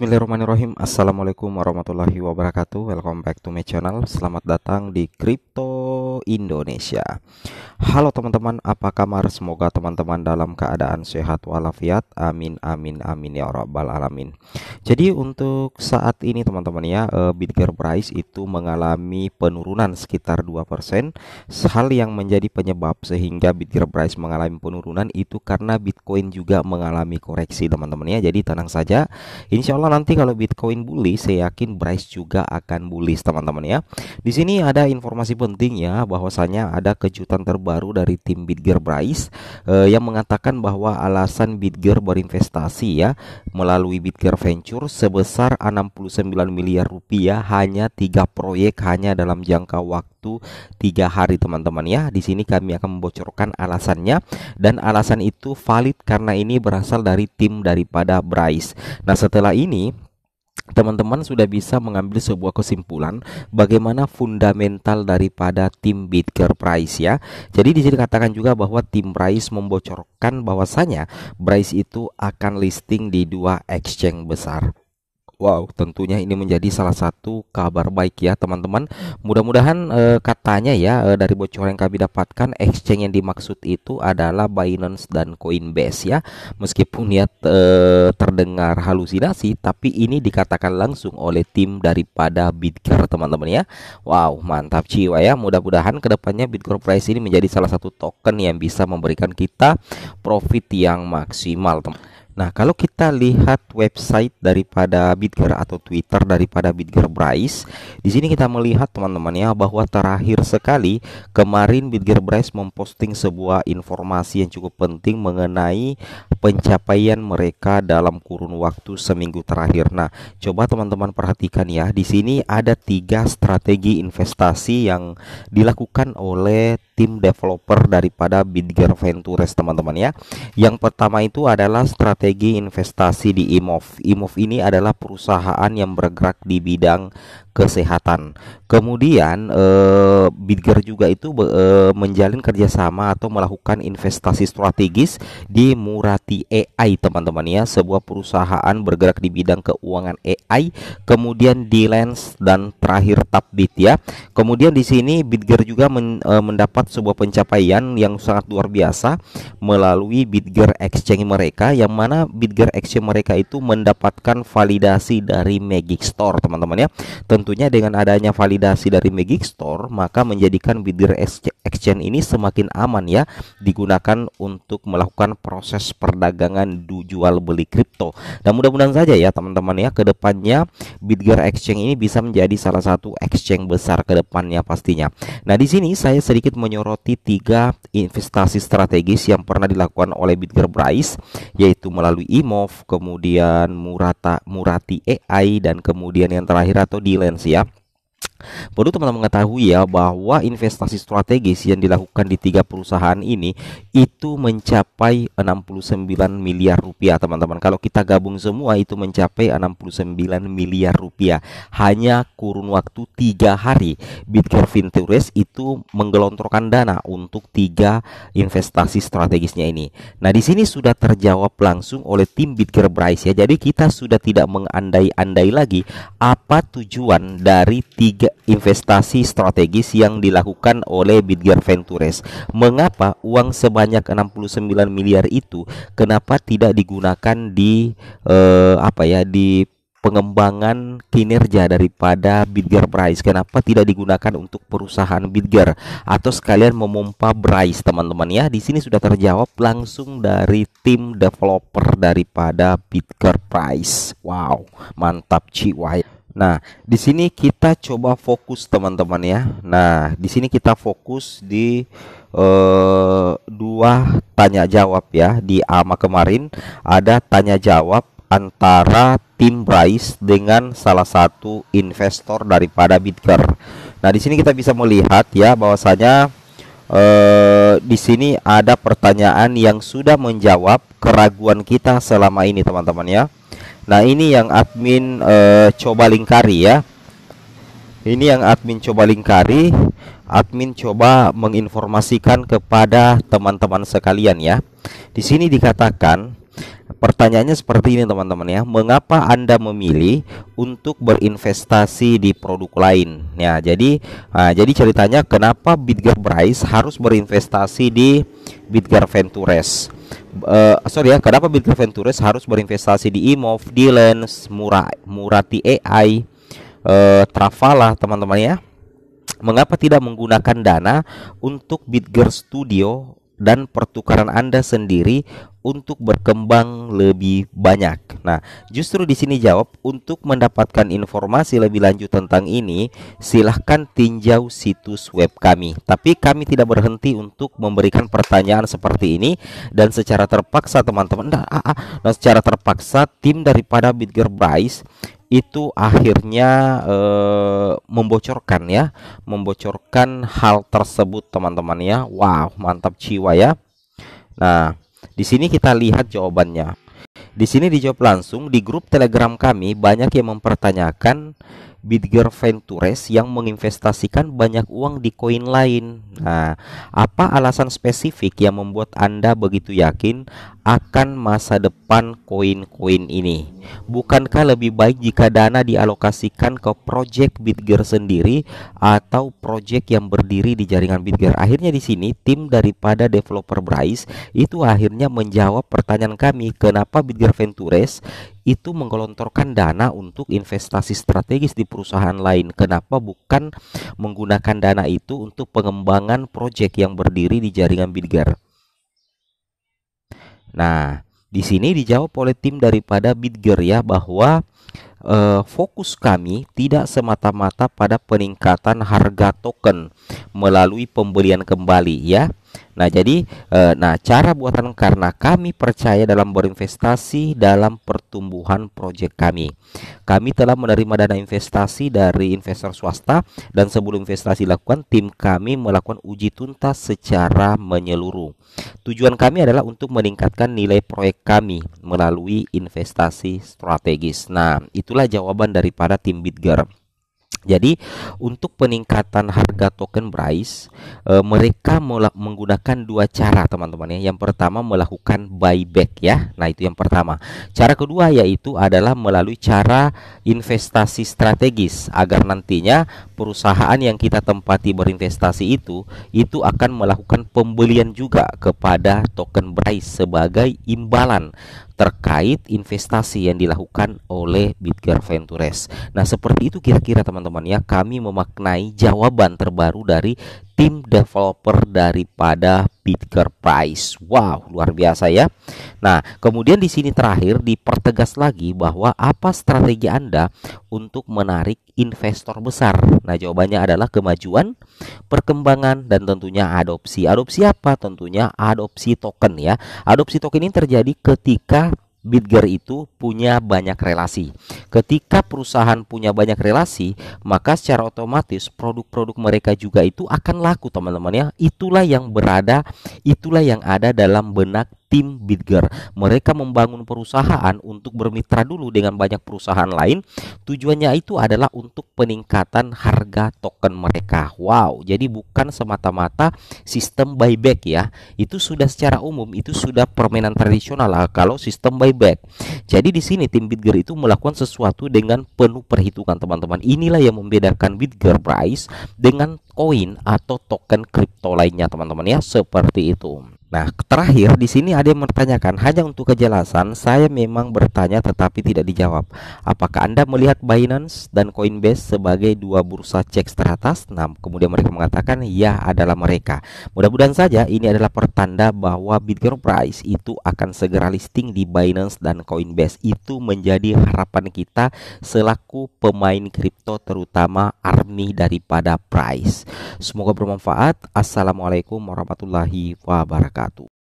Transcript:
Bismillahirrahmanirrahim. Assalamualaikum warahmatullahi wabarakatuh. Welcome back to my channel. Selamat datang di Kripto Indonesia. Halo teman-teman, apa kabar? Semoga teman-teman dalam keadaan sehat walafiat. Amin amin amin ya rabbal alamin. Jadi untuk saat ini teman-teman ya, Bitger Price itu mengalami penurunan sekitar 2%. Hal yang menjadi penyebab sehingga Bitger Price mengalami penurunan itu karena Bitcoin juga mengalami koreksi teman-teman ya. Jadi tenang saja. Insya Allah nanti kalau Bitcoin bullish, saya yakin Price juga akan bullish teman-teman ya. Di sini ada informasi penting ya, bahwasanya ada kejutan terbaru dari tim Bitger Price yang mengatakan bahwa alasan Bitger berinvestasi ya melalui Bitger Venture sebesar 69 miliar rupiah hanya 3 proyek hanya dalam jangka waktu 3 hari teman-teman ya. Di sini kami akan membocorkan alasannya, dan alasan itu valid karena ini berasal dari tim daripada Bryce. Nah, setelah ini teman-teman sudah bisa mengambil sebuah kesimpulan bagaimana fundamental daripada tim Bitger Price ya. Jadi di sini katakan juga bahwa tim Bryce membocorkan bahwasanya Bryce itu akan listing di 2 exchange besar. Wow, tentunya ini menjadi salah satu kabar baik ya teman-teman. Mudah-mudahan katanya ya, dari bocoran yang kami dapatkan, exchange yang dimaksud itu adalah Binance dan Coinbase ya. Meskipun ya terdengar halusinasi, tapi ini dikatakan langsung oleh tim daripada Bitger teman-teman ya. Wow, mantap jiwa ya. Mudah-mudahan kedepannya Bitcoin Price ini menjadi salah satu token yang bisa memberikan kita profit yang maksimal teman. Nah, kalau kita lihat website daripada Bitger atau Twitter daripada Bitger Price, di sini kita melihat teman-teman ya bahwa terakhir sekali kemarin Bitger Price memposting sebuah informasi yang cukup penting mengenai pencapaian mereka dalam kurun waktu seminggu terakhir. Nah, coba teman-teman perhatikan ya, di sini ada 3 strategi investasi yang dilakukan oleh tim developer daripada Bitger Ventures teman-teman ya. Yang pertama itu adalah strategi investasi di IMOV. IMOV ini adalah perusahaan yang bergerak di bidang kesehatan. Kemudian Bitger juga itu menjalin kerjasama atau melakukan investasi strategis di Murati AI teman-teman ya, sebuah perusahaan bergerak di bidang keuangan AI. Kemudian di Lens dan terakhir Tapbit ya. Kemudian di sini Bitger juga mendapat sebuah pencapaian yang sangat luar biasa melalui Bitger Exchange mereka, yang mana Bitger Exchange mereka itu mendapatkan validasi dari Magic Store teman-teman ya. Tentunya dengan adanya validasi dari Magic Store, maka menjadikan Bitger Exchange ini semakin aman ya digunakan untuk melakukan proses perdagangan jual beli kripto. Dan mudah-mudahan saja ya teman-teman ya, kedepannya Bitger Exchange ini bisa menjadi salah satu exchange besar kedepannya pastinya. Nah, di sini saya sedikit menyoroti 3 investasi strategis yang pernah dilakukan oleh Bitger Price, yaitu melalui IMOV, kemudian Murati AI, dan kemudian yang terakhir atau di Lens ya. Perlu teman-teman mengetahui ya bahwa investasi strategis yang dilakukan di 3 perusahaan ini itu mencapai 69 miliar rupiah teman-teman. Kalau kita gabung semua itu mencapai 69 miliar rupiah hanya kurun waktu 3 hari. Bitger Ventures itu menggelontorkan dana untuk 3 investasi strategisnya ini. Nah, di sini sudah terjawab langsung oleh tim Bitger Price ya. Jadi kita sudah tidak mengandai-andai lagi apa tujuan dari 3 investasi strategis yang dilakukan oleh Bitger Ventures. Mengapa uang sebanyak 69 miliar itu kenapa tidak digunakan di di pengembangan kinerja daripada Bitger Price? Kenapa tidak digunakan untuk perusahaan Bitger atau sekalian memompa Price teman-teman ya? Di sini sudah terjawab langsung dari tim developer daripada Bitger Price. Wow, mantap jiwa. Nah, di sini kita coba fokus teman-teman ya. Nah, di sini kita fokus di 2 tanya jawab ya. Di AMA kemarin ada tanya jawab antara tim Bryce dengan salah satu investor daripada Bitger. Nah, di sini kita bisa melihat ya bahwasanya di sini ada pertanyaan yang sudah menjawab keraguan kita selama ini teman-teman ya. Nah, ini yang admin coba lingkari ya. Ini yang admin coba lingkari. Admin coba menginformasikan kepada teman-teman sekalian ya. Di sini dikatakan Pertanyaannya seperti ini teman-teman ya. Mengapa Anda memilih untuk berinvestasi di produk lain? Ya, jadi ceritanya kenapa Bitger Bryce harus berinvestasi di Bitger Ventures? Sorry ya, kenapa Bitger Ventures harus berinvestasi di Imove, di Lens, Murati AI, Travala teman-teman ya? Mengapa tidak menggunakan dana untuk Bitger Studio dan pertukaran Anda sendiri untuk berkembang lebih banyak? Nah, justru di sini jawab, untuk mendapatkan informasi lebih lanjut tentang ini, silahkan tinjau situs web kami. Tapi kami tidak berhenti untuk memberikan pertanyaan seperti ini, dan secara terpaksa teman-teman, secara terpaksa tim daripada Bitger Bryce itu akhirnya membocorkan hal tersebut teman-teman ya. Wow, mantap jiwa ya. Nah, di sini kita lihat jawabannya. Di sini dijawab langsung di grup Telegram kami. Banyak yang mempertanyakan Bitger Ventures yang menginvestasikan banyak uang di koin lain. Nah, apa alasan spesifik yang membuat Anda begitu yakin akan masa depan koin-koin ini? Bukankah lebih baik jika dana dialokasikan ke project Bitger sendiri atau project yang berdiri di jaringan Bitger? Akhirnya di sini tim daripada developer Bryce itu akhirnya menjawab pertanyaan kami, kenapa Bitger Ventures itu menggelontorkan dana untuk investasi strategis di perusahaan lain. Kenapa bukan menggunakan dana itu untuk pengembangan proyek yang berdiri di jaringan Bitger? Nah, di sini dijawab oleh tim daripada Bitger ya, bahwa fokus kami tidak semata-mata pada peningkatan harga token melalui pembelian kembali ya. Nah, jadi cara buatan karena kami percaya dalam berinvestasi dalam pertumbuhan proyek kami. Kami telah menerima dana investasi dari investor swasta, dan sebelum investasi dilakukan, tim kami melakukan uji tuntas secara menyeluruh. Tujuan kami adalah untuk meningkatkan nilai proyek kami melalui investasi strategis. Nah, itulah jawaban daripada tim Bitger. Jadi untuk peningkatan harga token Bryce, mereka menggunakan dua cara teman-teman ya. Yang pertama melakukan buyback ya. Nah, itu yang pertama. Cara kedua yaitu adalah melalui cara investasi strategis, agar nantinya perusahaan yang kita tempati berinvestasi itu akan melakukan pembelian juga kepada token Bryce sebagai imbalan terkait investasi yang dilakukan oleh Bitger Ventures. Nah, seperti itu kira-kira teman-teman ya, kami memaknai jawaban terbaru dari tim developer daripada Bitger Bryce. Wow, luar biasa ya. Nah, kemudian di sini terakhir dipertegas lagi bahwa apa strategi Anda untuk menarik investor besar. Nah, jawabannya adalah kemajuan, perkembangan, dan tentunya adopsi. Adopsi apa? Tentunya adopsi token ya. Adopsi token ini terjadi ketika Bitger itu punya banyak relasi. Ketika perusahaan punya banyak relasi, maka secara otomatis produk-produk mereka juga itu akan laku teman-teman ya. Itulah yang ada dalam benak tim Bitger. Mereka membangun perusahaan untuk bermitra dulu dengan banyak perusahaan lain. Tujuannya itu adalah untuk peningkatan harga token mereka. Wow, jadi bukan semata-mata sistem buyback ya. Itu sudah secara umum, itu sudah permainan tradisional lah kalau sistem buyback. Jadi di sini tim Bitger itu melakukan sesuatu dengan penuh perhitungan teman-teman. Inilah yang membedakan Bitger Bryce dengan koin atau token kripto lainnya teman-teman ya, seperti itu. Nah, terakhir di sini ada yang bertanyakan, hanya untuk kejelasan, saya memang bertanya tetapi tidak dijawab. Apakah Anda melihat Binance dan Coinbase sebagai dua bursa cek teratas? Nah, kemudian mereka mengatakan ya, adalah mereka. Mudah-mudahan saja ini adalah pertanda bahwa Bitger Bryce itu akan segera listing di Binance dan Coinbase. Itu menjadi harapan kita selaku pemain kripto, terutama army daripada Bryce. Semoga bermanfaat. Assalamualaikum warahmatullahi wabarakatuh.